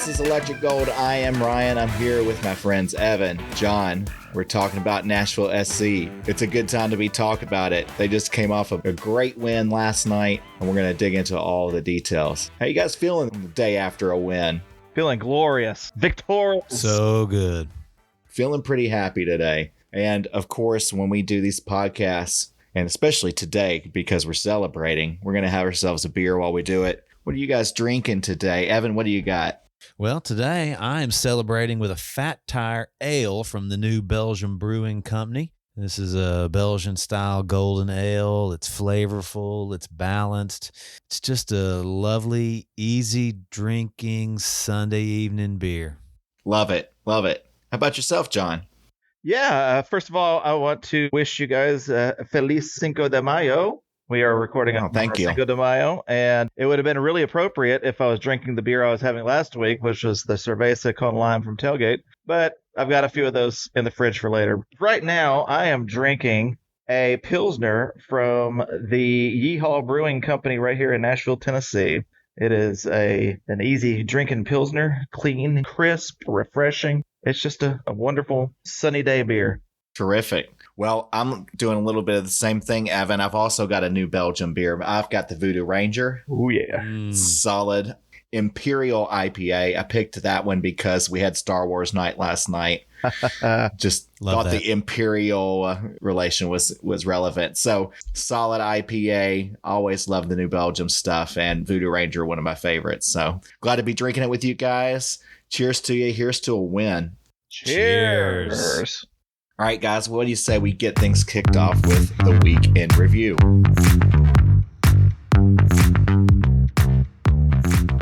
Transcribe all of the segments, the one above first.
is Electric Gold. I am Ryan. I'm here with my friends Evan, John. We're talking about Nashville SC. It's a good time to be talking about it. They just came off of a great win last night, and we're going to dig into all the details. How you guys feeling the day after a win? Feeling glorious. Victorious. So good. Feeling pretty happy today. And of course, when we do these podcasts, and especially today because we're celebrating, we're going to have ourselves a beer while we do it. What are you guys drinking today? Evan, what do you got? Well, today I am celebrating with a Fat Tire Ale from the new Belgian brewing company. This is a Belgian-style golden ale. It's flavorful. It's balanced. It's just a lovely, easy-drinking Sunday evening beer. Love it. Love it. How about yourself, John? Yeah, first of all, I want to wish you guys Feliz Cinco de Mayo. We are recording on Cinco de Mayo, and it would have been really appropriate if I was drinking the beer I was having last week, which was the Cerveza con Lime from Tailgate, but I've got a few of those in the fridge for later. Right now, I am drinking a Pilsner from the Yeehaw Brewing Company right here in Nashville, Tennessee. It is an easy drinking Pilsner, clean, crisp, refreshing. It's just a wonderful sunny day beer. Terrific. Well, I'm doing a little bit of the same thing, Evan. I've also got a new Belgian beer. I've got the Voodoo Ranger. Oh, yeah. Solid Imperial IPA. I picked that one because we had Star Wars night last night. Just thought that the Imperial relation was relevant. So solid IPA. Always love the New Belgium stuff, and Voodoo Ranger, one of my favorites. So glad to be drinking it with you guys. Cheers to you. Here's to a win. Cheers. All right, guys, what do you say we get things kicked off with the week in review?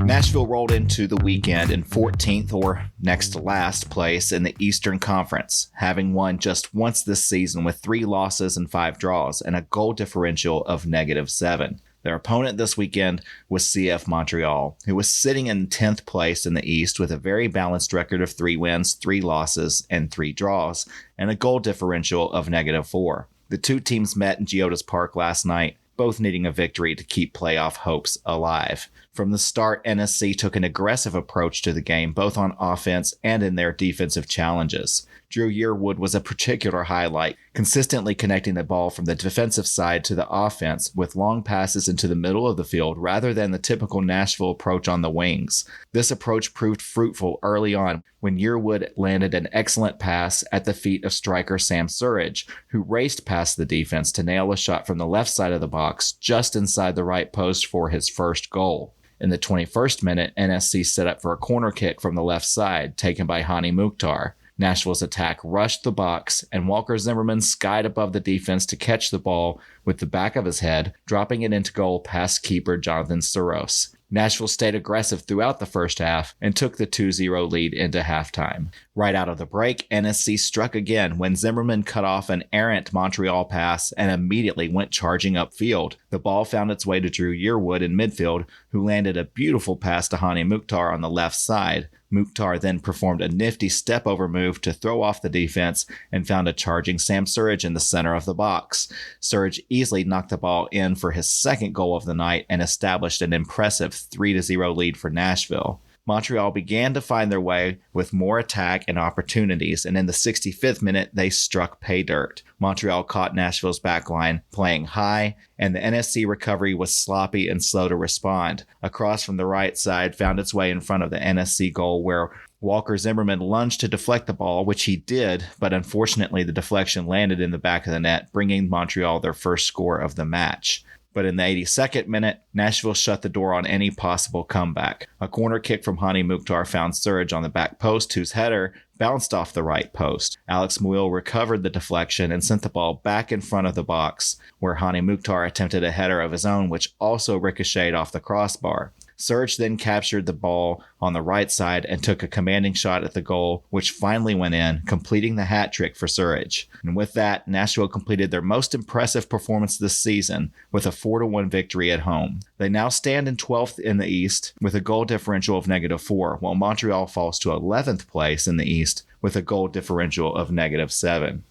Nashville rolled into the weekend in 14th or next to last place in the Eastern Conference, having won just once this season with 3 losses and 5 draws and a goal differential of -7. Their opponent this weekend was CF Montreal, who was sitting in 10th place in the East with a very balanced record of 3 wins, 3 losses, and 3 draws, and a goal differential of -4. The two teams met in Geodis Park last night, both needing a victory to keep playoff hopes alive. From the start, NSC took an aggressive approach to the game, both on offense and in their defensive challenges. Dru Yearwood was a particular highlight, consistently connecting the ball from the defensive side to the offense with long passes into the middle of the field rather than the typical Nashville approach on the wings. This approach proved fruitful early on when Yearwood landed an excellent pass at the feet of striker Sam Surridge, who raced past the defense to nail a shot from the left side of the box just inside the right post for his first goal. In the 21st minute, NSC set up for a corner kick from the left side, taken by Hani Mukhtar. Nashville's attack rushed the box, and Walker Zimmerman skied above the defense to catch the ball with the back of his head, dropping it into goal past keeper Jonathan Saros. Nashville stayed aggressive throughout the first half and took the 2-0 lead into halftime. Right out of the break, NSC struck again when Zimmerman cut off an errant Montreal pass and immediately went charging upfield. The ball found its way to Dru Yearwood in midfield, who landed a beautiful pass to Hani Mukhtar on the left side. Mukhtar then performed a nifty step-over move to throw off the defense and found a charging Sam Surridge in the center of the box. Surridge easily knocked the ball in for his second goal of the night and established an impressive 3-0 lead for Nashville. Montreal began to find their way with more attack and opportunities, and in the 65th minute, they struck pay dirt. Montreal caught Nashville's backline playing high, and the NSC recovery was sloppy and slow to respond. A cross from the right side found its way in front of the NSC goal where Walker Zimmerman lunged to deflect the ball, which he did, but unfortunately the deflection landed in the back of the net, bringing Montreal their first score of the match. But in the 82nd minute, Nashville shut the door on any possible comeback. A corner kick from Hani Mukhtar found Surridge on the back post, whose header bounced off the right post. Alex Muil recovered the deflection and sent the ball back in front of the box, where Hani Mukhtar attempted a header of his own, which also ricocheted off the crossbar. Surridge then captured the ball on the right side and took a commanding shot at the goal, which finally went in, completing the hat trick for Surridge. And with that, Nashville completed their most impressive performance this season with a 4-1 victory at home. They now stand in 12th in the East with a goal differential of -4, while Montreal falls to 11th place in the East with a goal differential of -7.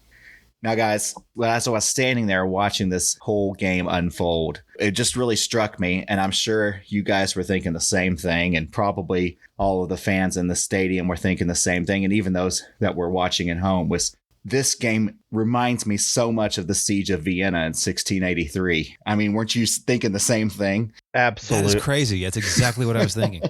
Now, guys, as I was standing there watching this whole game unfold, it just really struck me, and I'm sure you guys were thinking the same thing, and probably all of the fans in the stadium were thinking the same thing, and even those that were watching at home, was this game reminds me so much of the Siege of Vienna in 1683. I mean, weren't you thinking the same thing? Absolutely. That is crazy. That's exactly what I was thinking.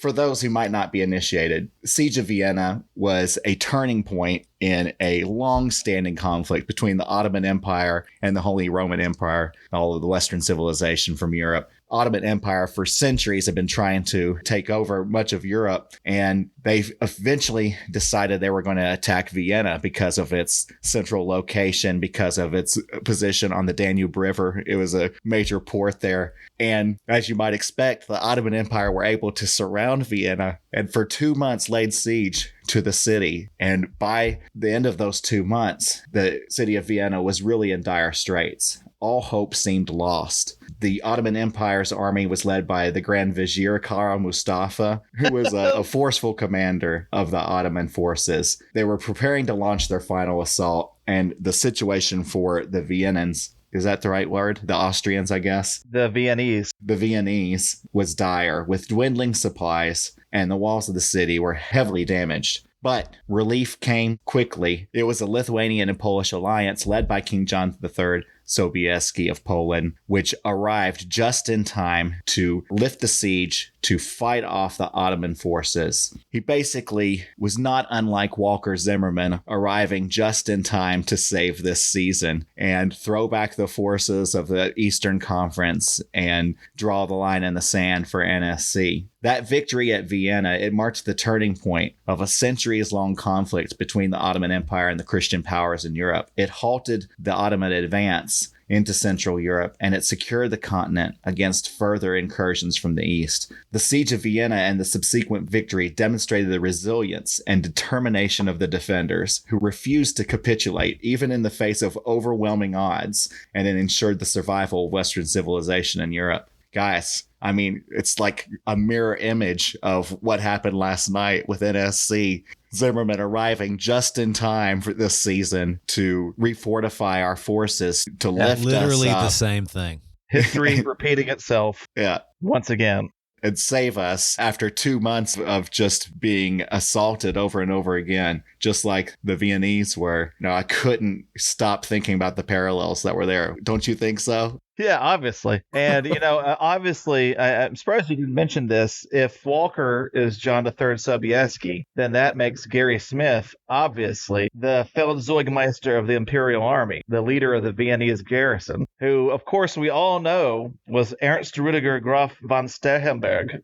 For those who might not be initiated, Siege of Vienna was a turning point in a long-standing conflict between the Ottoman Empire and the Holy Roman Empire, all of the Western civilization from Europe. Ottoman Empire for centuries have been trying to take over much of Europe, and they eventually decided they were going to attack Vienna because of its central location, because of its position on the Danube River. It was a major port there. And as you might expect, the Ottoman Empire were able to surround Vienna and for 2 months laid siege to the city. And by the end of those 2 months, the city of Vienna was really in dire straits. All hope seemed lost. The Ottoman Empire's army was led by the Grand Vizier Kara Mustafa, who was a forceful commander of the Ottoman forces. They were preparing to launch their final assault, and the situation for the Viennans, is that the right word? The Austrians, I guess? The Viennese. The Viennese was dire, with dwindling supplies, and the walls of the city were heavily damaged. But relief came quickly. It was a Lithuanian and Polish alliance led by King John III Sobieski of Poland, which arrived just in time to lift the siege, to fight off the Ottoman forces. He basically was not unlike Walker Zimmerman, arriving just in time to save this season and throw back the forces of the Eastern Conference and draw the line in the sand for NSC. That victory at Vienna, it marked the turning point of a centuries-long conflict between the Ottoman Empire and the Christian powers in Europe. It halted the Ottoman advance into Central Europe, and it secured the continent against further incursions from the east. The Siege of Vienna and the subsequent victory demonstrated the resilience and determination of the defenders, who refused to capitulate even in the face of overwhelming odds, and it ensured the survival of Western civilization in Europe. Guys, I mean, it's like a mirror image of what happened last night with NSC. Zimmerman arriving just in time for this season to refortify our forces, to lift us up. Literally the same thing. History repeating itself. Yeah. Once again. And save us after 2 months of just being assaulted over and over again, just like the Viennese were. No, I couldn't stop thinking about the parallels that were there. Don't you think so? Yeah, obviously. And, obviously, I'm surprised you didn't mention this. If Walker is John III Sobieski, then that makes Gary Smith, obviously, the Feldzeugmeister of the Imperial Army, the leader of the Viennese garrison, who, of course, we all know was Ernst Rüdiger Graf von Stechenberg,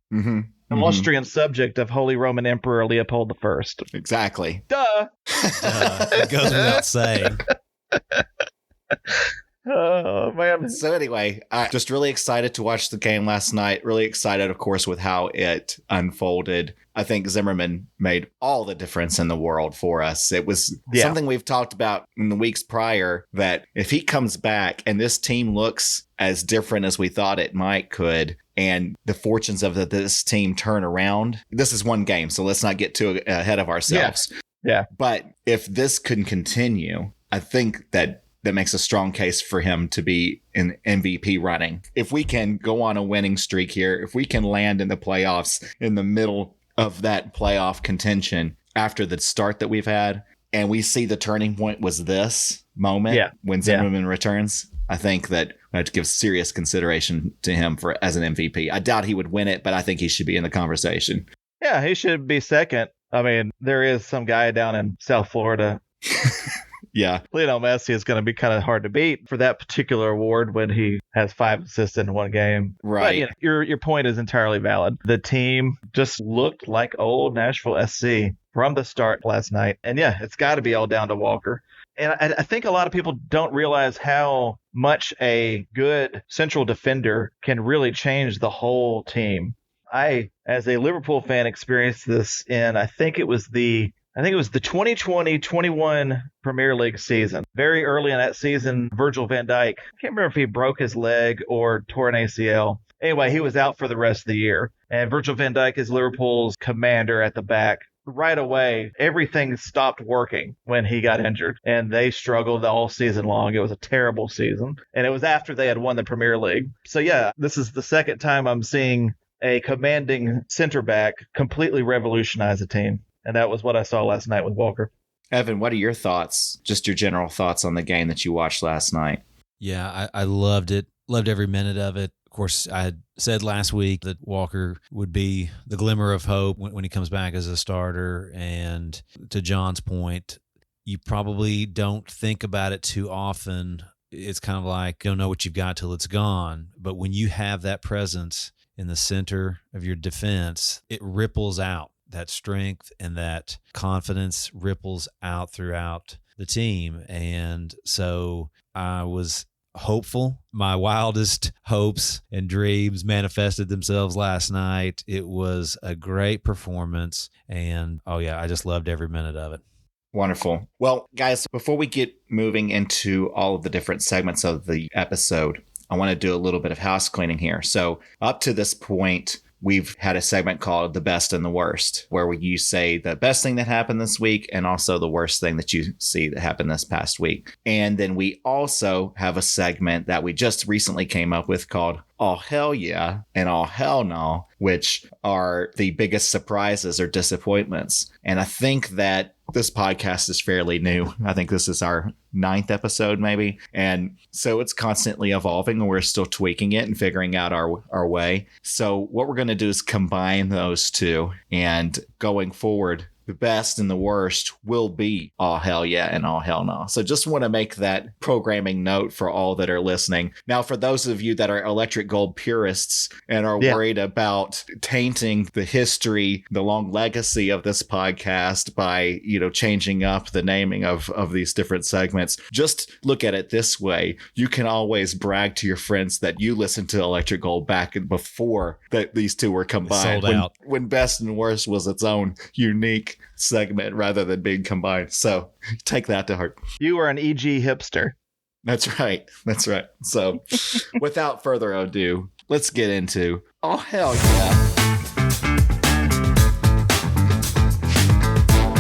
Austrian subject of Holy Roman Emperor Leopold I. Exactly. Duh. It goes without saying. Oh, man. So anyway, I'm just really excited to watch the game last night. Really excited, of course, with how it unfolded. I think Zimmerman made all the difference in the world for us. It was something we've talked about in the weeks prior, that if he comes back and this team looks as different as we thought it could, and the fortunes of this team turn around, this is one game, so let's not get too ahead of ourselves. Yeah. But if this can continue, I think that makes a strong case for him to be in MVP running. If we can go on a winning streak here, if we can land in the playoffs in the middle of that playoff contention after the start that we've had, and we see the turning point was this moment when Zimmerman returns, I think that we have to give serious consideration to him as an MVP. I doubt he would win it, but I think he should be in the conversation. Yeah, he should be second. I mean, there is some guy down in South Florida. Yeah. Lionel Messi is going to be kind of hard to beat for that particular award when he has 5 assists in one game. Right. But, your point is entirely valid. The team just looked like old Nashville SC from the start last night. And yeah, it's got to be all down to Walker. And I think a lot of people don't realize how much a good central defender can really change the whole team. I, as a Liverpool fan, experienced this in, I think it was the 2020-21 Premier League season. Very early in that season, Virgil van Dijk, I can't remember if he broke his leg or tore an ACL. Anyway, he was out for the rest of the year. And Virgil van Dijk is Liverpool's commander at the back. right away, everything stopped working when he got injured, and they struggled all season long. It was a terrible season, and it was after they had won the Premier League. So yeah, this is the second time I'm seeing a commanding center back completely revolutionize a team, and that was what I saw last night with Walker. Evan, what are your thoughts, just your general thoughts on the game that you watched last night? Yeah, I loved it. Loved every minute of it. Of course, I had said last week that Walker would be the glimmer of hope when he comes back as a starter. And to John's point, you probably don't think about it too often. It's kind of like, you don't know what you've got till it's gone. But when you have that presence in the center of your defense, it ripples out. That strength and that confidence ripples out throughout the team. And so I was hopeful. My wildest hopes and dreams manifested themselves last night. It was a great performance. And I just loved every minute of it. Wonderful. Well, guys, before we get moving into all of the different segments of the episode, I want to do a little bit of house cleaning here. So up to this point, we've had a segment called The Best and the Worst, where you say the best thing that happened this week and also the worst thing that you see that happened this past week. And then we also have a segment that we just recently came up with called Oh Hell Yeah and Oh Hell No, which are the biggest surprises or disappointments. And I think that this podcast is fairly new. I think this is our 9th episode, maybe. And so it's constantly evolving and we're still tweaking it and figuring out our way. So what we're going to do is combine those two, and going forward, the best and the worst will be Oh Hell Yeah and Oh Hell No. So just want to make that programming note for all that are listening. Now, for those of you that are Electric Gold purists and are worried about tainting the history, the long legacy of this podcast by, changing up the naming of these different segments, just look at it this way. You can always brag to your friends that you listened to Electric Gold back before that these two were combined. Sold out. When Best and Worst was its own unique segment rather than being combined. So take that to heart. You are an EG hipster. That's right. So without further ado, let's get into Oh Hell Yeah.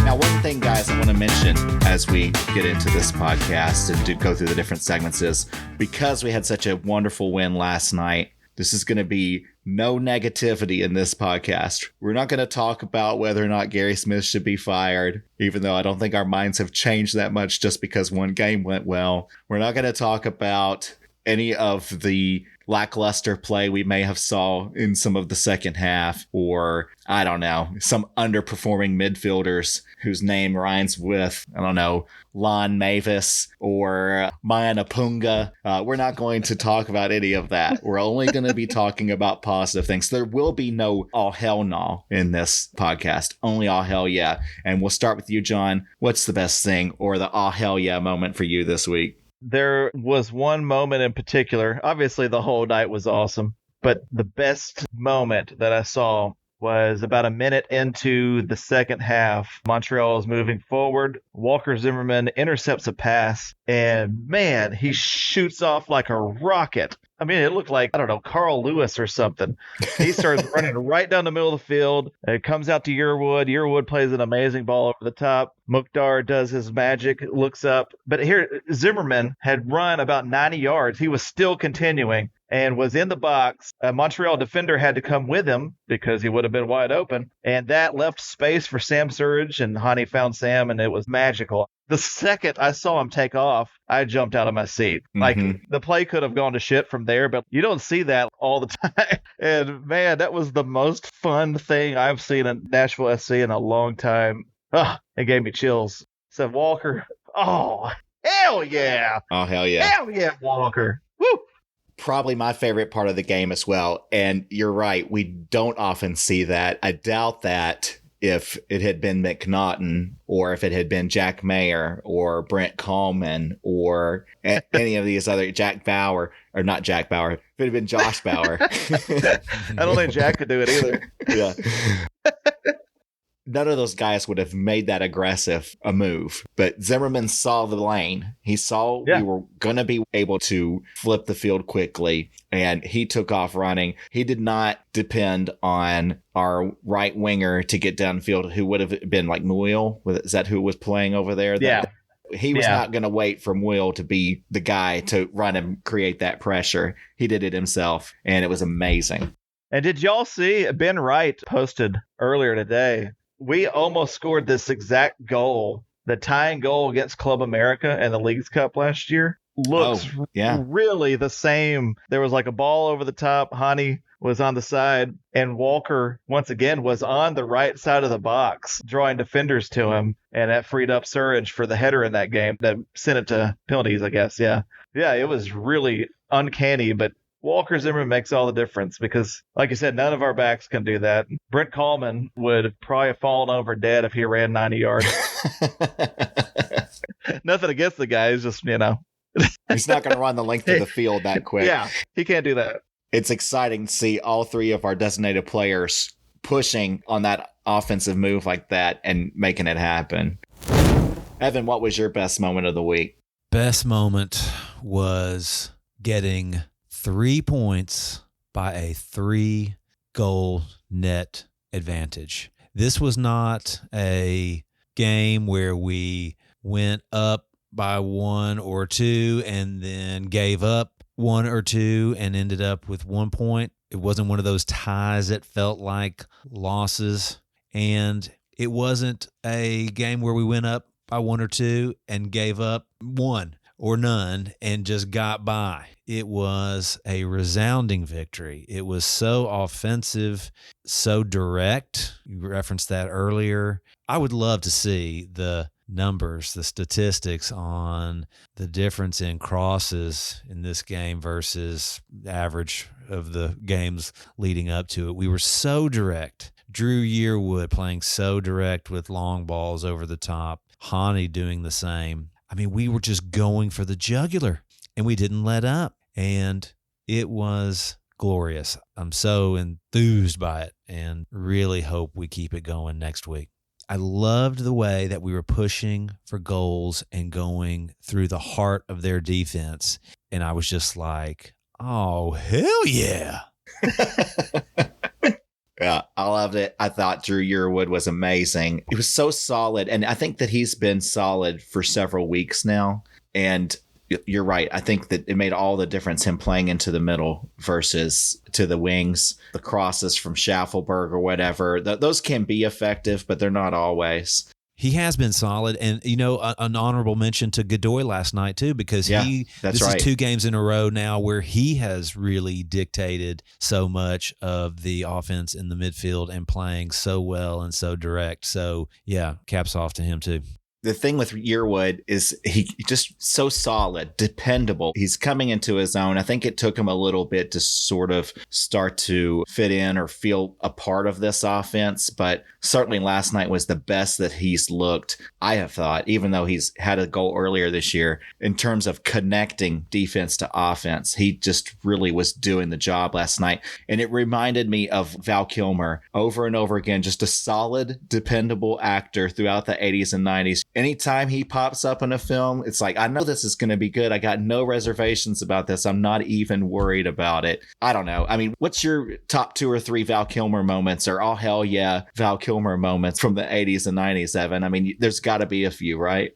Now, one thing, guys, I want to mention as we get into this podcast and go through the different segments is, because we had such a wonderful win last night, this is going to be no negativity in this podcast. We're not going to talk about whether or not Gary Smith should be fired, even though I don't think our minds have changed that much just because one game went well. We're not going to talk about any of the lackluster play we may have saw in some of the second half, or I don't know, some underperforming midfielders whose name rhymes with, I don't know, Lon Mavis or Mayanapunga. We're not going to talk about any of that. We're only going to be talking about positive things. There will be no Oh Hell No in this podcast, only Oh Hell Yeah. And we'll start with you, John. What's the best thing or the Oh Hell Yeah moment for you this week? There was one moment in particular. Obviously, the whole night was awesome, but the best moment that I saw was about a minute into the second half. Montreal is moving forward. Walker Zimmerman intercepts a pass, and man, he shoots off like a rocket. I mean, it looked like, I don't know, Carl Lewis or something. He starts running right down the middle of the field. It comes out to Yearwood. Yearwood plays an amazing ball over the top. Mukhtar does his magic, looks up. But here, Zimmerman had run about 90 yards. He was still continuing and was in the box. A Montreal defender had to come with him because he would have been wide open. And that left space for Sam Surridge, and Hani found Sam, and it was magical. The second I saw him take off, I jumped out of my seat. Like, the play could have gone to shit from there, but you don't see that all the time. And man, that was the most fun thing I've seen in Nashville SC in a long time. It gave me chills. So Walker, oh, hell yeah. Oh, hell yeah. Hell yeah, Walker. Woo. Probably my favorite part of the game as well. And you're right, we don't often see that. I doubt that if it had been McNaughton, or if it had been Jack Mayer or Brent Coleman or any of these other Jack Bauer, or not Jack Bauer, if it had been Josh Bauer. I don't think Jack could do it either. Yeah. none of those guys would have made that aggressive a move. But Zimmerman saw the lane. He saw we were going to be able to flip the field quickly, and he took off running. He did not depend on our right winger to get downfield, who would have been like Muil. Is that who was playing over there? He was not going to wait for Will to be the guy to run and create that pressure. He did it himself, and it was amazing. And did y'all see, Ben Wright posted earlier today, we almost scored this exact goal, the tying goal against Club America in the Leagues Cup last year. Looks really the same. There was like a ball over the top. Hani was on the side, and Walker, once again, was on the right side of the box, drawing defenders to him, and that freed up Surridge for the header in that game that sent it to penalties, I guess. Yeah, it was really uncanny, but Walker Zimmerman makes all the difference because, like you said, none of our backs can do that. Brent Coleman would have probably fallen over dead if he ran 90 yards. Nothing against the guy. It's just, He's not going to run the length of the field that quick. Yeah, he can't do that. It's exciting to see all three of our designated players pushing on that offensive move like that and making it happen. Evan, what was your best moment of the week? Best moment was getting 3 points by a 3-goal net advantage. This was not a game where we went up by 1 or 2 and then gave up 1 or 2 and ended up with 1 point. It wasn't one of those ties that felt like losses. And it wasn't a game where we went up by 1 or 2 and gave up 1 or none and just got by. It was a resounding victory. It was so offensive, so direct. You referenced that earlier. I would love to see the numbers, the statistics on the difference in crosses in this game versus the average of the games leading up to it. We were so direct. Dru Yearwood playing so direct with long balls over the top. Hani doing the same. I mean, we were just going for the jugular, and we didn't let up. And it was glorious. I'm so enthused by it and really hope we keep it going next week. I loved the way that we were pushing for goals and going through the heart of their defense. And I was just like, oh, hell yeah. Yeah, I loved it. I thought Dru Yearwood was amazing. He was so solid. And I think that he's been solid for several weeks now. And you're right. I think that it made all the difference, him playing into the middle versus to the wings, the crosses from Schaffelberg or whatever. Those can be effective, but they're not always. He has been solid. And, an honorable mention to Godoy last night, too, because this is 2 games in a row now where he has really dictated so much of the offense in the midfield and playing so well and so direct. So, yeah, caps off to him, too. The thing with Yearwood is he just so solid, dependable. He's coming into his own. I think it took him a little bit to sort of start to fit in or feel a part of this offense. But certainly last night was the best that he's looked, I have thought, even though he's had a goal earlier this year, in terms of connecting defense to offense. He just really was doing the job last night. And it reminded me of Val Kilmer over and over again, just a solid, dependable actor throughout the 80s and 90s. Anytime he pops up in a film, it's like, I know this is going to be good. I got no reservations about this. I'm not even worried about it. I don't know. I mean, what's your top 2 or 3 Val Kilmer moments or oh, hell yeah, Val Kilmer moments from the 80s and 90s, Evan? I mean, there's got to be a few, right?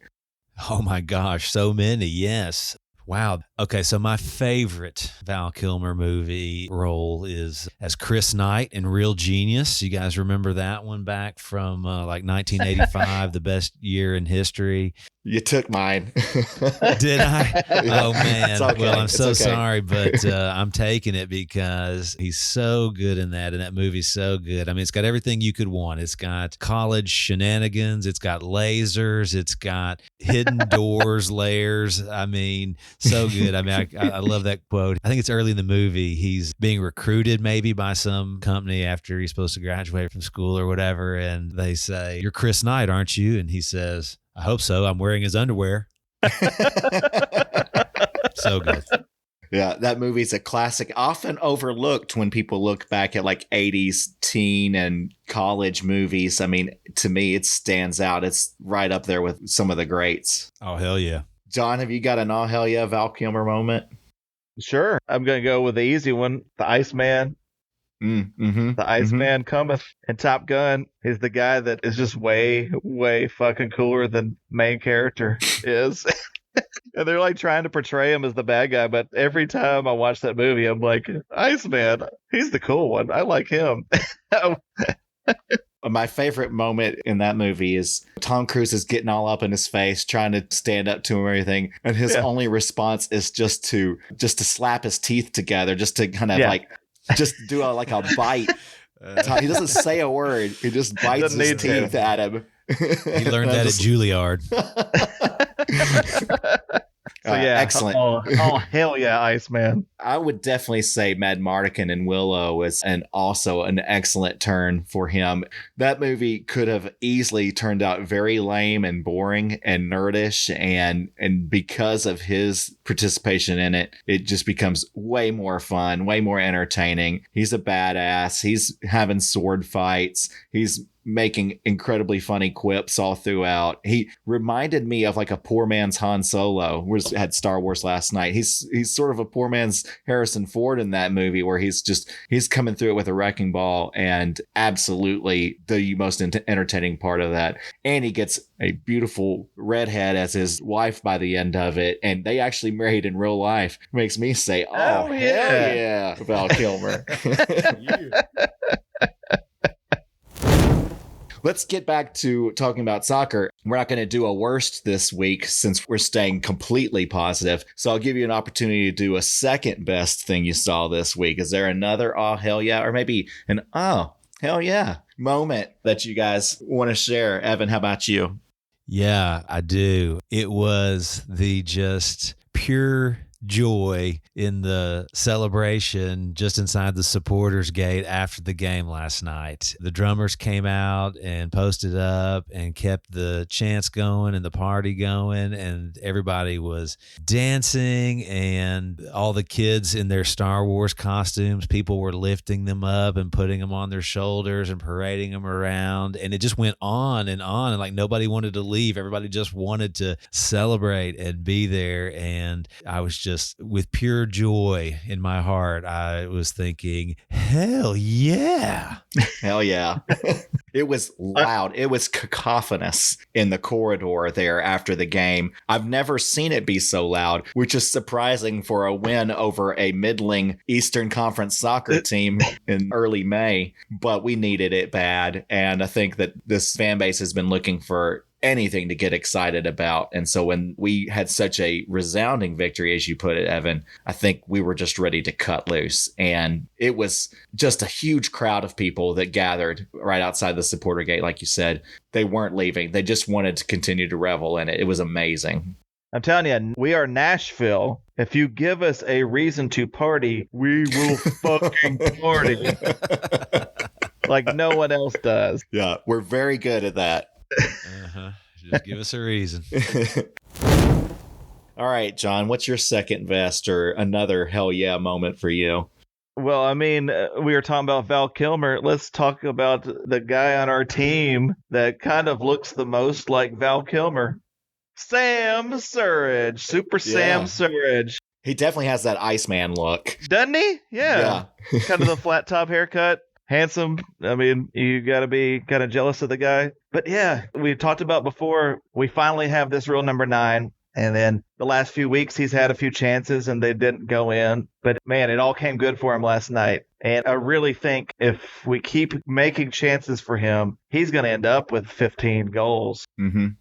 Oh, my gosh. So many. Yes. Wow. Okay, so my favorite Val Kilmer movie role is as Chris Knight in Real Genius. You guys remember that one back from 1985, the best year in history? You took mine. Did I? Yeah. Oh, man. Okay. Well, I'm so sorry, but I'm taking it because he's so good in that, and that movie's so good. I mean, it's got everything you could want. It's got college shenanigans. It's got lasers. It's got hidden doors, layers. I mean, so good. I mean, I love that quote. I think it's early in the movie. He's being recruited maybe by some company after he's supposed to graduate from school or whatever, and they say, "You're Chris Knight, aren't you?" And he says, "I hope so. I'm wearing his underwear." So good. Yeah, that movie's a classic, often overlooked when people look back at like 80s teen and college movies. I mean, to me, it stands out. It's right up there with some of the greats. Oh, hell yeah. John, have you got an oh, hell yeah Val Kilmer moment? Sure. I'm going to go with the easy one, the Iceman. The Iceman cometh in Top Gun. He's the guy that is just way, way fucking cooler than main character is. And they're like trying to portray him as the bad guy, but every time I watch that movie, I'm like, Iceman, he's the cool one. I like him. My favorite moment in that movie is Tom Cruise is getting all up in his face, trying to stand up to him and everything, and his only response is just to slap his teeth together, just to kind of like just do a bite. He doesn't say a word. He just bites his teeth at him. He learned that at Juilliard. So excellent. Oh, hell yeah, Iceman. I would definitely say Mad Mardigan and Willow is also an excellent turn for him. That movie could have easily turned out very lame and boring and nerdish, and because of his participation in it, it just becomes way more fun, way more entertaining. He's a badass. He's having sword fights. He's making incredibly funny quips all throughout. He reminded me of like a poor man's Han Solo. We had Star Wars last night. He's sort of a poor man's Harrison Ford in that movie, where he's coming through it with a wrecking ball, and absolutely the most entertaining part of that. And he gets a beautiful redhead as his wife by the end of it, and they actually married in real life. Makes me say, oh hell yeah, Val Kilmer. Let's get back to talking about soccer. We're not going to do a worst this week since we're staying completely positive. So I'll give you an opportunity to do a second best thing you saw this week. Is there another oh, hell yeah, or maybe an oh, hell yeah moment that you guys want to share? Evan, how about you? Yeah, I do. It was the just pure joy in the celebration just inside the supporters gate after the game last night. The drummers came out and posted up and kept the chants going and the party going, and everybody was dancing, and all the kids in their Star Wars costumes, people were lifting them up and putting them on their shoulders and parading them around, and it just went on, and like nobody wanted to leave. Everybody just wanted to celebrate and be there, and I was just with pure joy in my heart, I was thinking, hell yeah. Hell yeah. It was loud. It was cacophonous in the corridor there after the game. I've never seen it be so loud, which is surprising for a win over a middling Eastern Conference soccer team in early May, but we needed it bad. And I think that this fan base has been looking for anything to get excited about. And so when we had such a resounding victory, as you put it, Evan, I think we were just ready to cut loose. And it was just a huge crowd of people that gathered right outside the supporter gate. Like you said, they weren't leaving. They just wanted to continue to revel in it. It was amazing. I'm telling you, we are Nashville. If you give us a reason to party, we will fucking party. Like no one else does. Yeah, we're very good at that. Just give us a reason. All right, John, what's your second best or another hell yeah moment for you? Well, I mean, we were talking about Val Kilmer. Let's talk about the guy on our team that kind of looks the most like Val Kilmer. Sam Surridge, Super Sam Surridge. He definitely has that Iceman look. Doesn't he? Yeah. Kind of the flat top haircut. Handsome. I mean, you got to be kind of jealous of the guy. But yeah, we talked about before, we finally have this real number 9. And then the last few weeks, he's had a few chances and they didn't go in. But man, it all came good for him last night. And I really think if we keep making chances for him, he's going to end up with 15 goals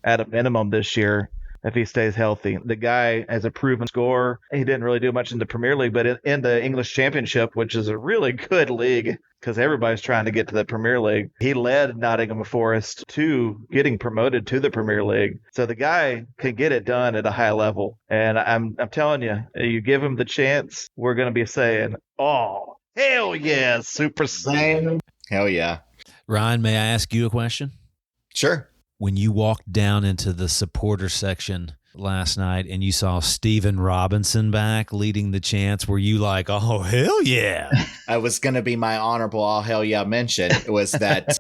at a minimum this year if he stays healthy. The guy has a proven scorer. He didn't really do much in the Premier League, but in the English Championship, which is a really good league because everybody's trying to get to the Premier League, he led Nottingham Forest to getting promoted to the Premier League. So the guy can get it done at a high level. And I'm telling you, you give him the chance, we're going to be saying, oh, hell yeah, Super Sam. Hell yeah. Ryan, may I ask you a question? Sure. When you walked down into the supporter section last night and you saw Steven Robinson back leading the chants, were you like, oh, hell yeah? I was going to be my honorable all hell yeah mention. It was that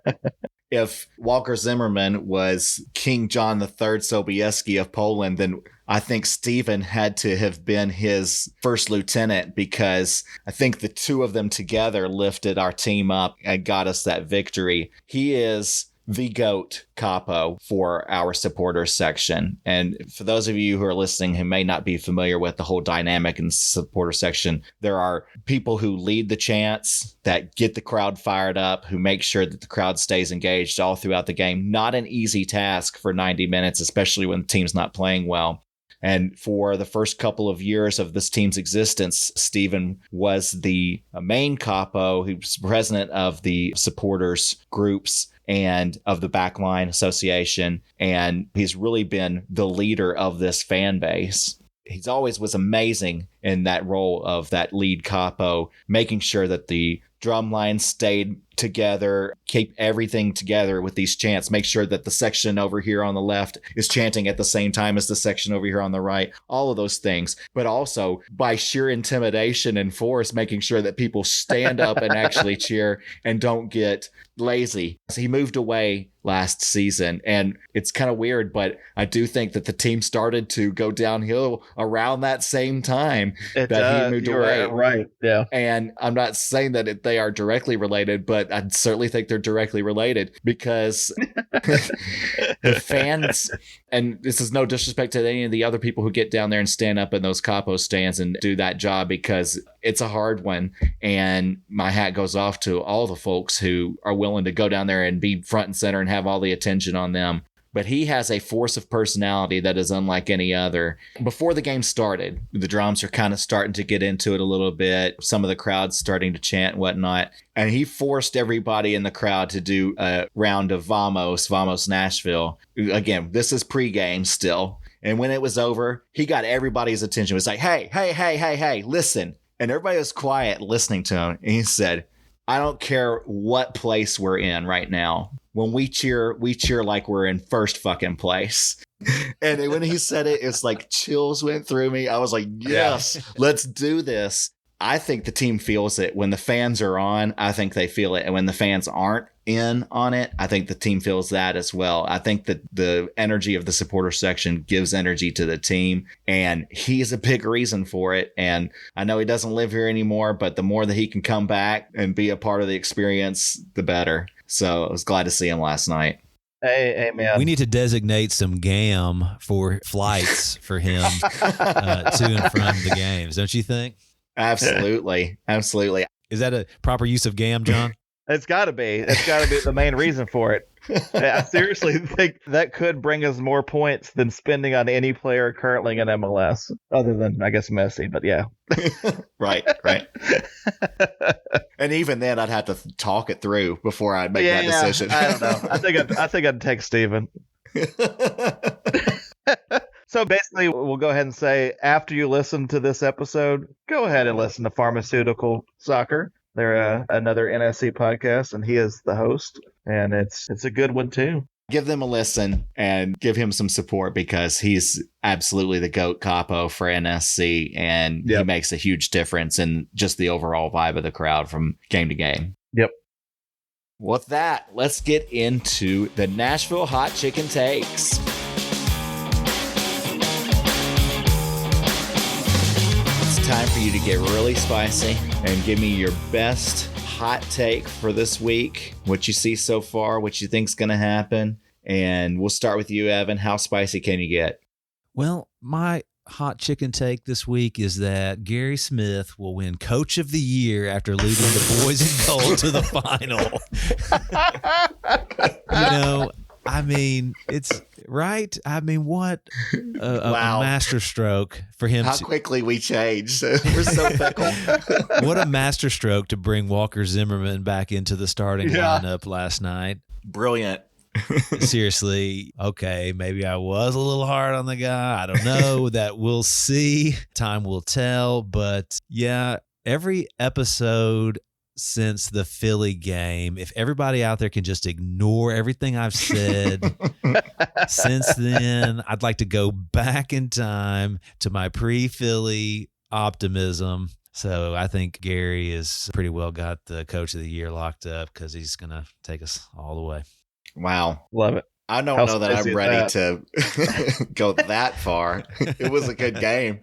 if Walker Zimmerman was King John III Sobieski of Poland, then I think Steven had to have been his first lieutenant, because I think the two of them together lifted our team up and got us that victory. He is the GOAT capo for our supporters section. And for those of you who are listening who may not be familiar with the whole dynamic in the supporter section, there are people who lead the chants that get the crowd fired up, who make sure that the crowd stays engaged all throughout the game. Not an easy task for 90 minutes, especially when the team's not playing well. And for the first couple of years of this team's existence, Steven was the main capo. He was president of the supporters groups and of the Backline Association. And he's really been the leader of this fan base. He's always was amazing in that role of that lead capo, making sure that the drum line stayed together, keep everything together with these chants, make sure that the section over here on the left is chanting at the same time as the section over here on the right, all of those things. But also by sheer intimidation and force, making sure that people stand up and actually cheer and don't get lazy. So he moved away last season, and it's kind of weird, but I do think that the team started to go downhill around that same time he moved away. Right. Yeah. And I'm not saying that they are directly related, but I certainly think they're directly related, because the fans, and this is no disrespect to any of the other people who get down there and stand up in those capo stands and do that job, because it's a hard one. And my hat goes off to all the folks who are willing to go down there and be front and center and have all the attention on them. But he has a force of personality that is unlike any other. Before the game started, the drums are kind of starting to get into it a little bit. Some of the crowd's starting to chant and whatnot. And he forced everybody in the crowd to do a round of Vamos Nashville. Again, this is pregame still. And when it was over, he got everybody's attention. It was like, hey, listen. And everybody was quiet listening to him. And he said, I don't care what place we're in right now. When we cheer like we're in first fucking place. And when he said it, it's like chills went through me. I was like, yes, let's do this. I think the team feels it. When the fans are on, I think they feel it. And when the fans aren't in on it, I think the team feels that as well. I think that the energy of the supporter section gives energy to the team, and he is a big reason for it. And I know he doesn't live here anymore, but the more that he can come back and be a part of the experience, the better. So I was glad to see him last night. Hey, man. We need to designate some GAM for flights for him to and from the games, don't you think? Absolutely. Is that a proper use of GAM, John? It's got to be. It's got to be the main reason for it. I seriously think that could bring us more points than spending on any player currently in MLS, other than, I guess, Messi. But yeah. Right. And even then, I'd have to talk it through before I'd make that decision. I don't know. I think I'd take Steven. So basically, we'll go ahead and say, after you listen to this episode, go ahead and listen to Pharmaceutical Soccer. They're another NSC podcast, and he is the host, and it's a good one too. Give them a listen and give him some support, because he's absolutely the GOAT capo for NSC, and he makes a huge difference in just the overall vibe of the crowd from game to game. Yep. With that, let's get into the Nashville Hot Chicken Takes. Time for you to get really spicy and give me your best hot take for this week, what you see so far, what you think's going to happen. And we'll start with you, Evan. How spicy can you get? Well, my hot chicken take this week is that Gary Smith will win Coach of the Year after leading the boys in goal to the final. I mean, it's right. I mean, what a masterstroke for him. How quickly we changed. We're so fickle. What a masterstroke to bring Walker Zimmerman back into the starting lineup last night. Brilliant. Seriously. Okay, maybe I was a little hard on the guy. I don't know. That we'll see. Time will tell. But yeah, every episode since the Philly game. If everybody out there can just ignore everything I've said since then, I'd like to go back in time to my pre-Philly optimism. So I think Gary is pretty well got the coach of the year locked up because he's going to take us all the way. Wow. Love it. I don't know that I'm ready to go that far. It was a good game.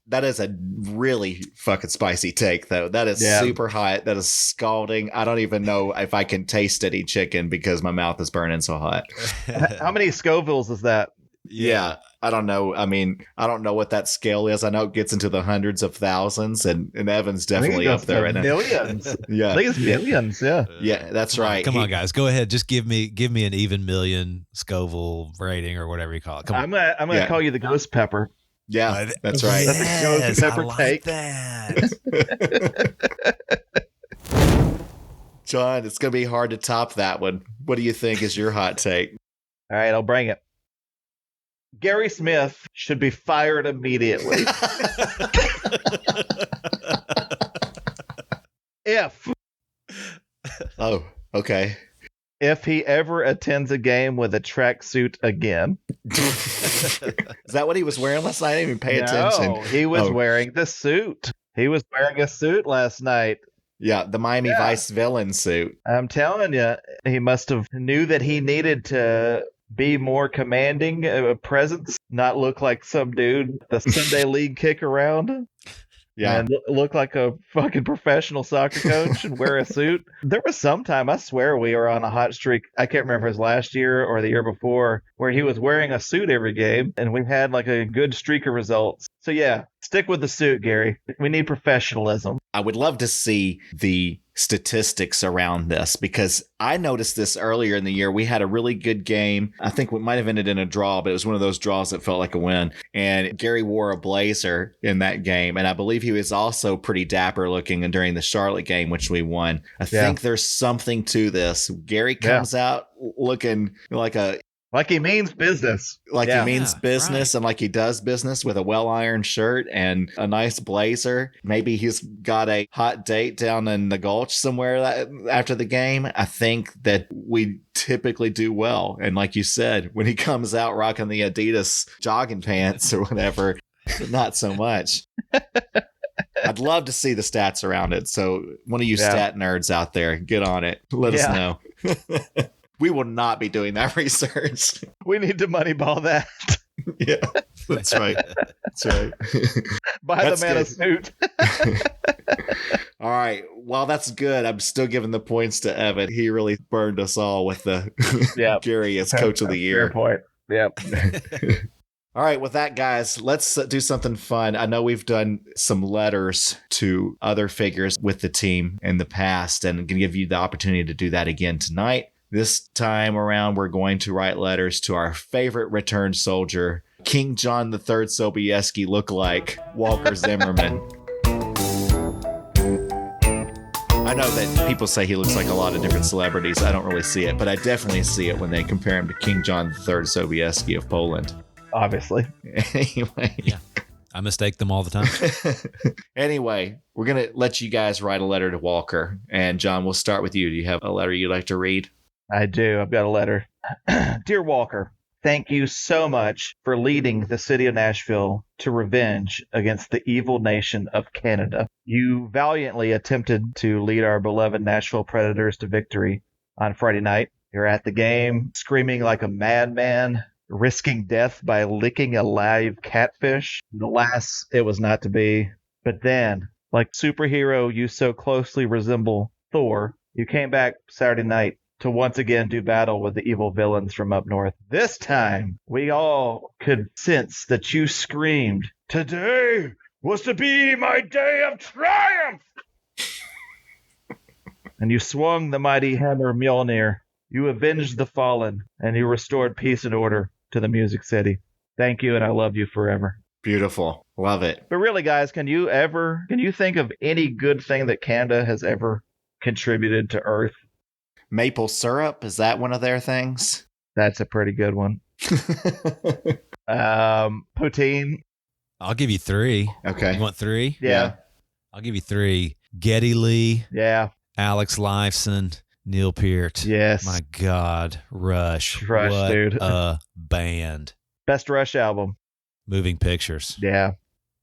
That is a really fucking spicy take, though. That is super hot. That is scalding. I don't even know if I can taste any chicken because my mouth is burning so hot. How many Scovilles is that? Yeah, I don't know. I mean, I don't know what that scale is. I know it gets into the hundreds of thousands, and Evan's definitely up there. Millions. Yeah. I think it's millions, yeah. Yeah, that's right. Come on, guys. Go ahead. Just give me an even million Scoville rating or whatever you call it. Come on. I'm gonna call you the ghost pepper. Yeah, that's right. Yes, that's a ghost pepper I like take. that. John, it's going to be hard to top that one. What do you think is your hot take? All right, I'll bring it. Gary Smith should be fired immediately. Oh, okay. If he ever attends a game with a tracksuit again. Is that what he was wearing last night? I didn't even pay attention. No, he was wearing the suit. He was wearing a suit last night. Yeah, the Miami Vice villain suit. I'm telling you, he must have knew that he needed to be more commanding of a presence, not look like some dude the Sunday league kick around. Yeah. And look like a fucking professional soccer coach and wear a suit. There was some time, I swear, we were on a hot streak. I can't remember if it was last year or the year before, where he was wearing a suit every game, and we had like a good streak of results. So yeah, stick with the suit, Gary. We need professionalism. I would love to see the statistics around this because I noticed this earlier in the year. We had a really good game. I think we might have ended in a draw, but it was one of those draws that felt like a win. And Gary wore a blazer in that game. And I believe he was also pretty dapper looking during the Charlotte game, which we won. I think there's something to this. Gary comes out looking like he means business. He means business, right. And like he does business with a well-ironed shirt and a nice blazer. Maybe he's got a hot date down in the Gulch somewhere after the game. I think that we typically do well. And like you said, when he comes out rocking the Adidas jogging pants or whatever, not so much. I'd love to see the stats around it. So one of you stat nerds out there, get on it. Let us know. We will not be doing that research. We need to moneyball that. Yeah, that's right. That's right. Buy the man a suit. All right. Well, that's good. I'm still giving the points to Evan. He really burned us all with the Gary as coach of the year. Fair point. Yep. All right. With that, guys, let's do something fun. I know we've done some letters to other figures with the team in the past, and I'm going to give you the opportunity to do that again tonight. This time around, we're going to write letters to our favorite returned soldier, King John III Sobieski lookalike, Walker Zimmerman. I know that people say he looks like a lot of different celebrities. I don't really see it, but I definitely see it when they compare him to King John III Sobieski of Poland. Obviously. Anyway. Yeah. I mistake them all the time. Anyway, we're going to let you guys write a letter to Walker. And John, we'll start with you. Do you have a letter you'd like to read? I do. I've got a letter. Dear Walker, thank you so much for leading the city of Nashville to revenge against the evil nation of Canada. You valiantly attempted to lead our beloved Nashville Predators to victory on Friday night. You're at the game, screaming like a madman, risking death by licking a live catfish. Alas, it was not to be. But then, like superhero you so closely resemble, Thor, you came back Saturday night to once again do battle with the evil villains from up north. This time, we all could sense that you screamed, "Today was to be my day of triumph!" And you swung the mighty hammer Mjolnir. You avenged the fallen, and you restored peace and order to the Music City. Thank you, and I love you forever. Beautiful. Love it. But really, guys, can you think of any good thing that Canada has ever contributed to Earth? Maple syrup, is that one of their things? That's a pretty good one. Poutine. I'll give you 3. Okay. You want 3? Yeah. I'll give you 3. Geddy Lee, Yeah. Alex Lifeson, Neil Peart. Yes. My God, Rush. Rush, what dude. a band. Best Rush album. Moving Pictures. Yeah.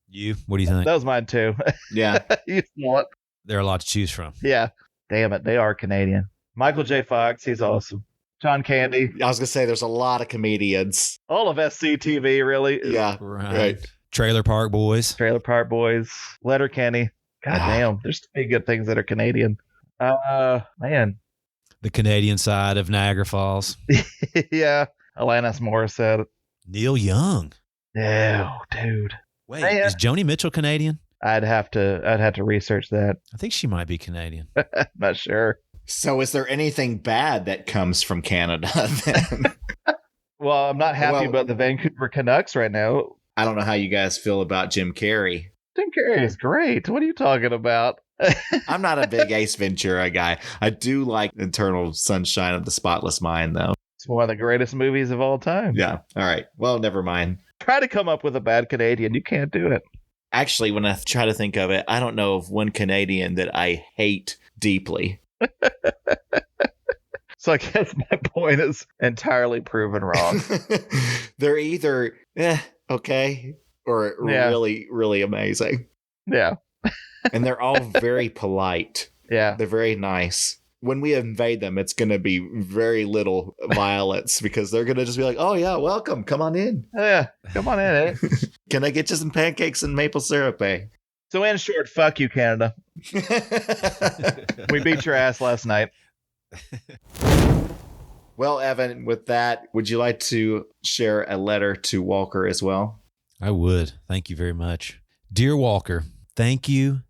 You? What do you think? That was mine too. Yeah. You know it. There are a lot to choose from. Yeah. Damn it. They are Canadian. Michael J. Fox. He's awesome. John Candy. I was going to say there's a lot of comedians. All of SCTV, really. Yeah. Right. Trailer Park Boys. Trailer Park Boys. Letterkenny. God damn. There's too many good things that are Canadian. Man. The Canadian side of Niagara Falls. Yeah. Alanis Morissette. Neil Young. No, dude. Wait, Man. is Joni Mitchell Canadian? I'd have to research that. I think she might be Canadian. Not sure. So is there anything bad that comes from Canada then? Well, I'm not happy about the Vancouver Canucks right now. I don't know how you guys feel about Jim Carrey. Jim Carrey is great. What are you talking about? I'm not a big Ace Ventura guy. I do like Eternal Sunshine of the Spotless Mind, though. It's one of the greatest movies of all time. Yeah. All right. Well, never mind. Try to come up with a bad Canadian. You can't do it. Actually, when I try to think of it, I don't know of one Canadian that I hate deeply. So I guess my point is entirely proven wrong. They're either okay or really, really amazing. Yeah. And they're all very polite. Yeah. They're very nice. When we invade them, it's going to be very little violence because they're going to just be like, oh, yeah, welcome. Come on in. Yeah. Come on in, eh? Can I get you some pancakes and maple syrup, eh? So in short, fuck you, Canada. We beat your ass last night. Well, Evan, with that, would you like to share a letter to Walker as well? I would. Thank you very much. Dear Walker, thank you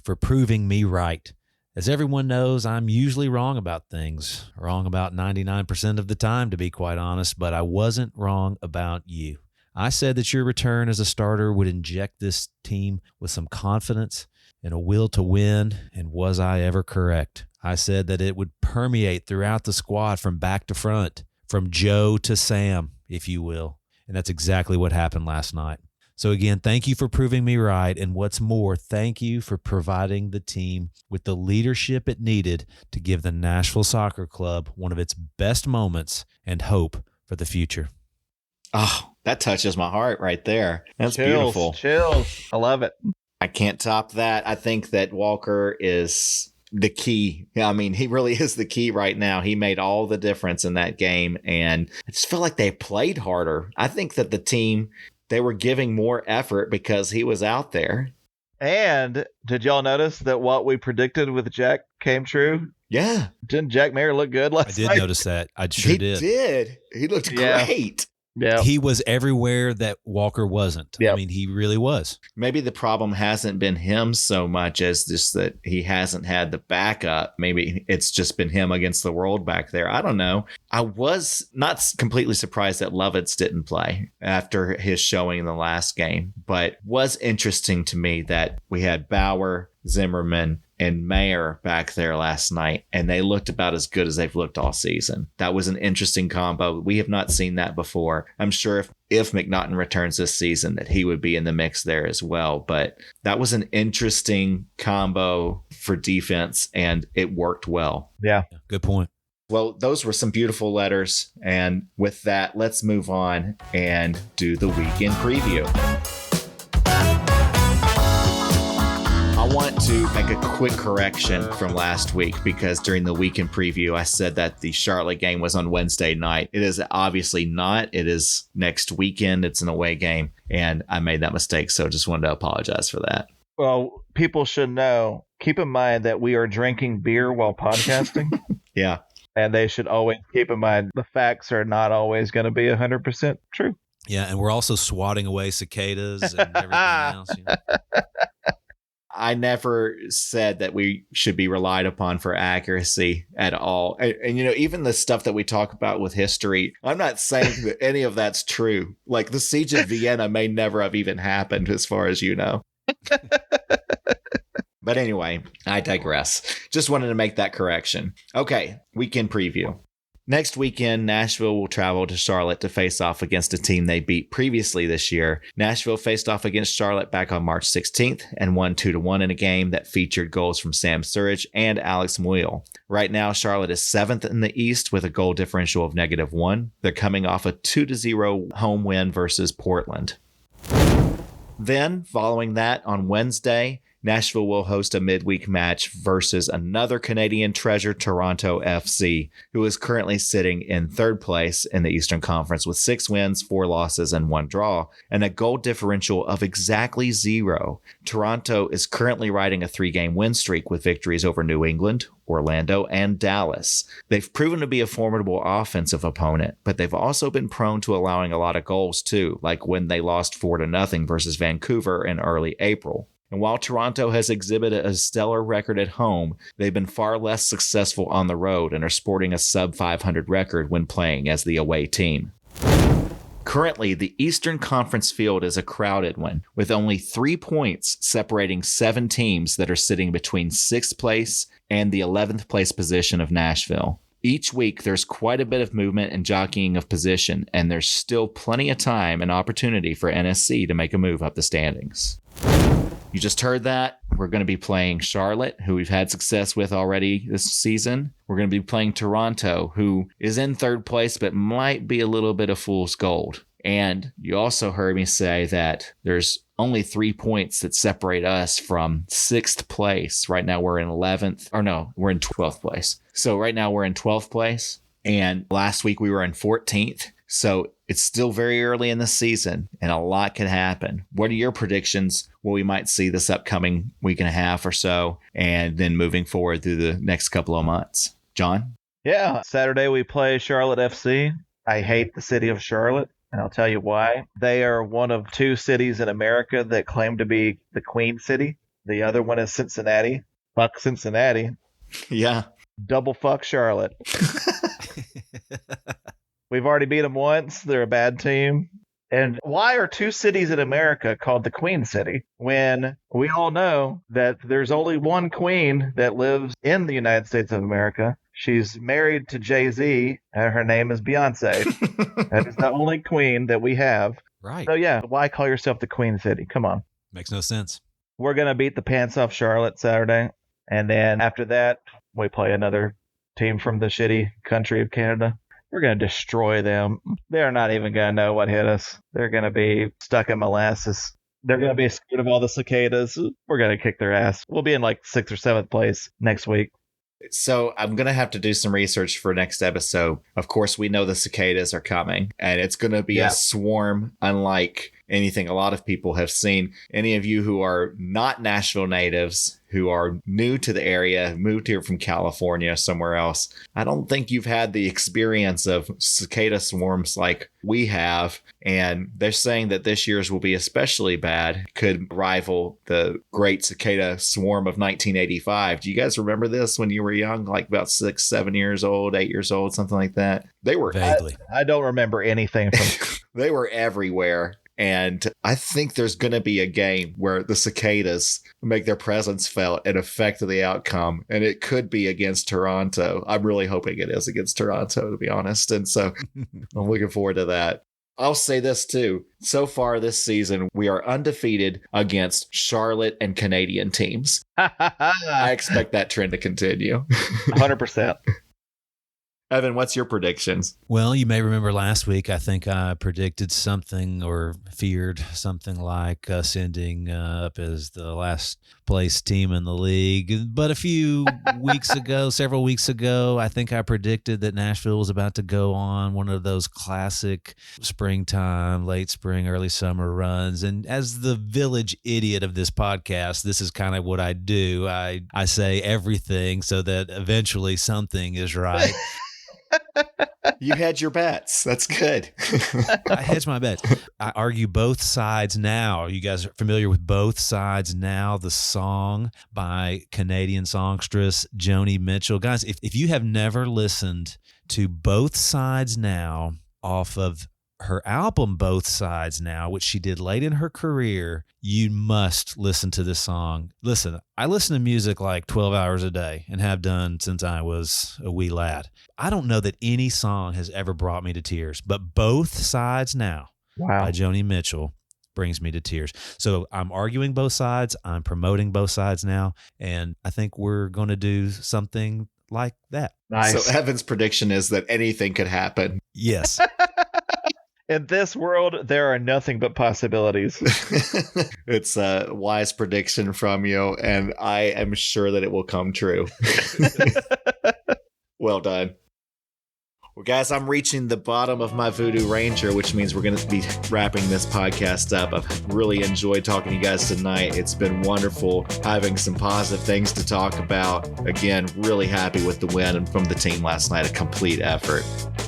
for proving me right. As everyone knows, I'm usually wrong about things, wrong about 99% of the time, to be quite honest, but I wasn't wrong about you. I said that your return as a starter would inject this team with some confidence and a will to win, and was I ever correct? I said that it would permeate throughout the squad from back to front, from Joe to Sam, if you will, and that's exactly what happened last night. So again, thank you for proving me right, and what's more, thank you for providing the team with the leadership it needed to give the Nashville Soccer Club one of its best moments and hope for the future. Oh, that touches my heart right there. That's beautiful. Chills. I love it. I can't top that. I think that Walker is the key. I mean, he really is the key right now. He made all the difference in that game, and I just feel like they played harder. I think that the team, they were giving more effort because he was out there. And did y'all notice that what we predicted with Jack came true? Yeah. Didn't Jack Mayer look good last night? I did notice that. I sure did. He did. He looked great. Yeah. He was everywhere that Walker wasn't. Yep. I mean, he really was. Maybe the problem hasn't been him so much as just that he hasn't had the backup. Maybe it's just been him against the world back there. I don't know. I was not completely surprised that Lovitz didn't play after his showing in the last game, but was interesting to me that we had Bauer, Zimmerman, and Mayer back there last night, and they looked about as good as they've looked all season. That was an interesting combo. We have not seen that before. I'm sure if McNaughton returns this season that he would be in the mix there as well, but that was an interesting combo for defense, and it worked well. Yeah. Good point. Well, those were some beautiful letters, and with that, let's move on and do the weekend preview. I want to make a quick correction from last week because during the weekend preview, I said that the Charlotte game was on Wednesday night. It is obviously not. It is next weekend. It's an away game, and I made that mistake, so just wanted to apologize for that. Well, people should know, keep in mind that we are drinking beer while podcasting. Yeah. And they should always keep in mind the facts are not always going to be 100% true. Yeah, and we're also swatting away cicadas and everything else. You know? I never said that we should be relied upon for accuracy at all. And, you know, even the stuff that we talk about with history, I'm not saying that any of that's true. Like the Siege of Vienna may never have even happened as far as you know. But anyway, I digress. Just wanted to make that correction. Okay, weekend preview. Next weekend, Nashville will travel to Charlotte to face off against a team they beat previously this year. Nashville faced off against Charlotte back on March 16th and won 2-1 in a game that featured goals from Sam Surridge and Alex Muil. Right now, Charlotte is 7th in the East with a goal differential of -1. They're coming off a 2-0 home win versus Portland. Then, following that, on Wednesday, Nashville will host a midweek match versus another Canadian treasure, Toronto FC, who is currently sitting in third place in the Eastern Conference with 6 wins, 4 losses, and 1 draw, and a goal differential of exactly 0. Toronto is currently riding a 3-game win streak with victories over New England, Orlando, and Dallas. They've proven to be a formidable offensive opponent, but they've also been prone to allowing a lot of goals too, like when they lost 4-0 versus Vancouver in early April. And while Toronto has exhibited a stellar record at home, they've been far less successful on the road and are sporting a sub-500 record when playing as the away team. Currently, the Eastern Conference field is a crowded one, with only 3 points separating 7 teams that are sitting between 6th place and the 11th place position of Nashville. Each week, there's quite a bit of movement and jockeying of position, and there's still plenty of time and opportunity for NSC to make a move up the standings. You just heard that. We're going to be playing Charlotte, who we've had success with already this season. We're going to be playing Toronto, who is in third place but might be a little bit of fool's gold. And you also heard me say that there's only 3 points that separate us from 6th place. Right now we're in 11th. Or no, we're in 12th place. So right now we're in 12th place. And last week we were in 14th. So it's still very early in the season and a lot can happen. What are your predictions? What we might see this upcoming week and a half or so, and then moving forward through the next couple of months? John? Yeah, Saturday we play Charlotte FC. I hate the city of Charlotte, and I'll tell you why. They are one of 2 cities in America that claim to be the Queen City. The other one is Cincinnati. Fuck Cincinnati. Yeah. Double fuck Charlotte. We've already beat them once. They're a bad team. And why are 2 cities in America called the Queen City when we all know that there's only one queen that lives in the United States of America? She's married to Jay-Z, and her name is Beyonce. That is the only queen that we have. Right. So, yeah, why call yourself the Queen City? Come on. Makes no sense. We're going to beat the pants off Charlotte Saturday. And then after that, we play another team from the shitty country of Canada. We're going to destroy them. They're not even going to know what hit us. They're going to be stuck in molasses. They're going to be scared of all the cicadas. We're going to kick their ass. We'll be in like 6th or 7th place next week. So I'm going to have to do some research for next episode. Of course, we know the cicadas are coming, and it's going to be a swarm unlike anything a lot of people have seen. Any of you who are not Nashville natives, who are new to the area, moved here from California or somewhere else, I don't think you've had the experience of cicada swarms like we have. And they're saying that this year's will be especially bad, could rival the great cicada swarm of 1985. Do you guys remember this when you were young, like about 6, 7 years old, 8 years old, something like that? They were vaguely. I don't remember anything from They were everywhere. And I think there's going to be a game where the cicadas make their presence felt and affect the outcome. And it could be against Toronto. I'm really hoping it is against Toronto, to be honest. And so I'm looking forward to that. I'll say this too. So far this season, we are undefeated against Charlotte and Canadian teams. I expect that trend to continue. 100%. Evan, what's your predictions? Well, you may remember last week, I think I predicted something or feared something like us ending up as the last place team in the league. But a few several weeks ago, I think I predicted that Nashville was about to go on one of those classic springtime, late spring, early summer runs. And as the village idiot of this podcast, this is kind of what I do. I say everything so that eventually something is right. You hedge your bets. That's good. I hedge my bets. I argue both sides now. You guys are familiar with Both Sides Now, the song by Canadian songstress Joni Mitchell. Guys, if you have never listened to Both Sides Now off of her album, Both Sides Now, which she did late in her career, you must listen to this song. Listen, I listen to music like 12 hours a day and have done since I was a wee lad. I don't know that any song has ever brought me to tears, but Both Sides Now by Joni Mitchell brings me to tears. So I'm arguing both sides. I'm promoting both sides now. And I think we're going to do something like that. Nice. So Evan's prediction is that anything could happen. Yes. In this world, there are nothing but possibilities. It's a wise prediction from you, and I am sure that it will come true. Well done. Well, guys, I'm reaching the bottom of my Voodoo Ranger, which means we're going to be wrapping this podcast up. I've really enjoyed talking to you guys tonight. It's been wonderful having some positive things to talk about. Again, really happy with the win and from the team last night. A complete effort.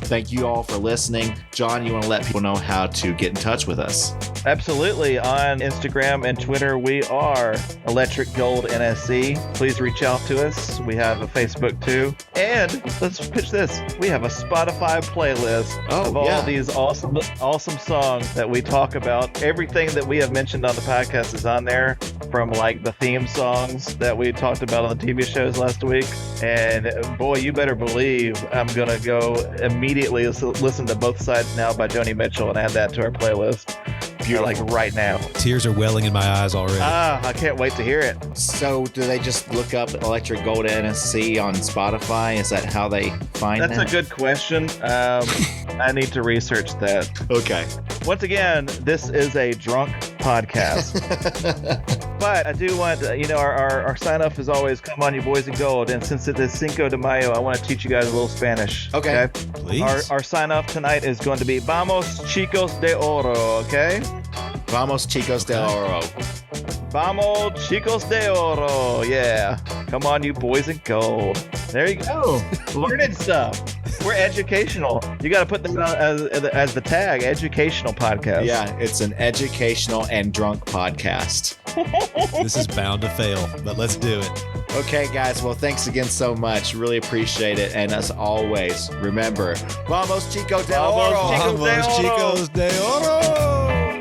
Thank you all for listening. John, you want to let people know how to get in touch with us? Absolutely. On Instagram and Twitter, we are Electric Gold NSC. Please reach out to us. We have a Facebook too. And let's pitch this. We have a Spotify playlist of all these awesome songs that we talk about. Everything that we have mentioned on the podcast is on there, from like the theme songs that we talked about on the TV shows last week. And boy, you better believe I'm going to go immediately listen to Both Sides Now by Joni Mitchell and add that to our playlist. Like right now. Tears are welling in my eyes already. I can't wait to hear it. So do they just look up Electric Gold NSC on Spotify? Is that how they find That's a good question. I need to research that. Okay. Once again, this is a drunk podcast. But I do want, our sign-off is always, come on, you boys in gold. And since it is Cinco de Mayo, I want to teach you guys a little Spanish. Okay. Please. Our sign-off tonight is going to be Vamos Chicos de Oro, okay? Vamos Chicos de Oro. Vamos Chicos de Oro, yeah. Come on, you boys in gold. There you go. Learning stuff. We're educational. You got to put that on as the tag, educational podcast. Yeah, it's an educational and drunk podcast. This is bound to fail, but let's do it. Okay, guys. Well, thanks again so much. Really appreciate it. And as always, remember, Vamos Chicos de Oro. Vamos Chicos de Oro.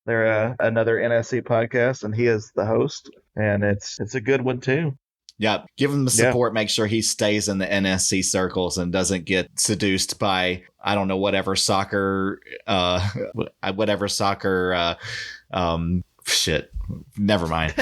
They're another NSC podcast, and he is the host, and it's a good one too. Yeah, give him the support. Make sure he stays in the NSC circles and doesn't get seduced by, I don't know, whatever soccer. Shit. Never mind.